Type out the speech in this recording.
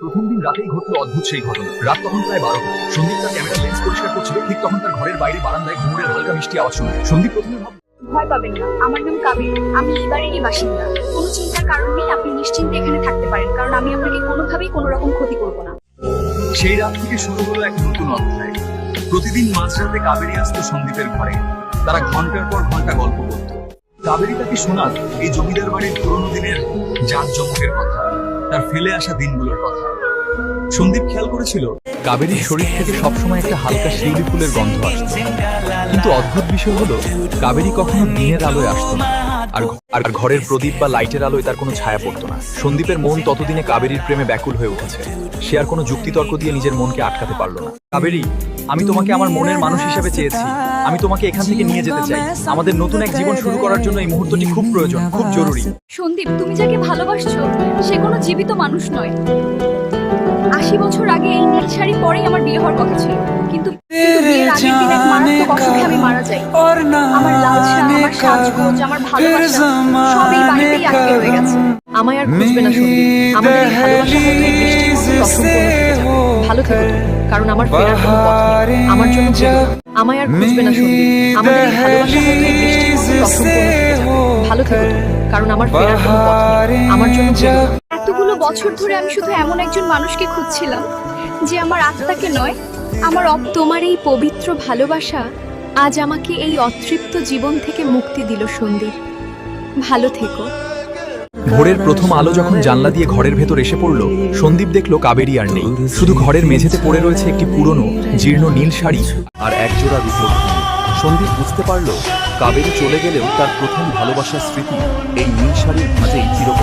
প্রথম দিন রাতেই ঘটলো অদ্ভুত সেই ঘটনা। রাত তখন প্রায় 12টা। সন্দীপ তার ক্যামেরার লেন্স পরিষ্কার করছিল, ঠিক তখন তার ঘরের বাইরে বারান্দায় ঘুঙুরের হালকা মিষ্টি আওয়াজ শুনল। সন্দীপ প্রথমে ভয় পাবেন না, আমার নাম কাবেরী, আমি এই বাড়িরই বাসিন্দা। কোনো চিন্তার কারণ নেই, আপনি নিশ্চিন্তে এখানে থাকতে পারেন, কারণ আমি আপনাকে কোনোভাবেই কোনো রকম ক্ষতি করব না। সেই রাত থেকে শুরু হলো এক নতুন অধ্যায়। প্রতিদিন মাঝরাতে কাবেরী আসতো সন্দীপের ঘরে। তারা ঘন্টার পর ঘন্টা গল্প করত। কাবেরী তাকে শোনাত এই জমিদার বাড়ির পুরোনো দিনের জাঁকজমকের কথা, তার ফেলে আসা দিনগুলোর কথা। সন্দীপ খেয়াল করেছিল কাবেরীর শরীর থেকে সবসময় একটা হালকা শিউলি ফুলের গন্ধ আসতো। কিন্তু অদ্ভুত বিষয় হলো কাবেরী কখনো দিনের আলোয় আসতো না, আর ঘরের প্রদীপ বা লাইটের আলোয় তার কোনো ছায়া পড়তো না। সন্দীপের মন ততদিনে কাবেরীর প্রেমে ব্যাকুল হয়ে উঠেছে। সে আর কোনো যুক্তিতর্ক দিয়ে নিজের মনকে আটকাতে পারলো না। কাবেরী, আমি তোমাকে আমার মনের মানুষ হিসেবে চেয়েছি। আমি তোমাকে এখান থেকে নিয়ে যেতে চাই। আমাদের নতুন এক জীবন শুরু করার জন্য এই মুহূর্তটি খুব প্রয়োজন, খুব জরুরি। সন্দীপ, তুমি যাকে ভালোবাসছো সে কোনো জীবিত মানুষ নয়। 80 বছর আগে এই নীল শাড়ি পরেই আমার বিয়ে হওয়ার কথা ছিল, কিন্তু বিয়ের আগের দিন এক মারাত্মক অসুখে আমি মারা যাই। আমার লালসা, আমার সাজগোজ, আমার ভালোবাসা সব এই বাড়িতেই আটকে রয়ে গেছে। আমায় আর খুঁজবে না সন্দীপ, আমাদের এই ভালোবাসা হয়তো এই বৃষ্টির মতো অসম্পূর্ণ থেকে যাবে। ভালো থেকো তুমি, কারণ আমার ফেরার কোনো পথ নেই। আমার জন্য যেও না। আমায় আর খুঁজবে না সন্দীপ, আমাদের এই ভালোবাসা হয়তো এই বৃষ্টির মতো অসম্পূর্ণ থেকে যাবে। ভালো থেকো তুমি, কারণ আমার ফেরার কোনো পথ নেই। আমার জন্য যেও না। এতগুলো বছর ধরে আমি শুধু এমন একজন মানুষকে খুঁজছিলাম যে আমার আত্মাকে নয়, তোমার এই পবিত্র ভালোবাসা আজ আমাকে এই অতৃপ্ত জীবন থেকে মুক্তি দিল। সন্দীপ, ভালো থেকো। ভোরের প্রথম আলো যখন জানলা দিয়ে ঘরের ভেতর এসে পড়ল, সন্দীপ দেখল কাবেরী আর নেই। শুধু ঘরের মেঝেতে পড়ে রয়েছে একটি পুরনো জীর্ণ নীল শাড়ি আর একজোড়া রূপোর ফুল। সন্দীপ বুঝতে পারল কাবেরী চলে গেলেও তার প্রথম ভালোবাসার স্মৃতি এই নীল শাড়ির ভাঁজেই চিরকাল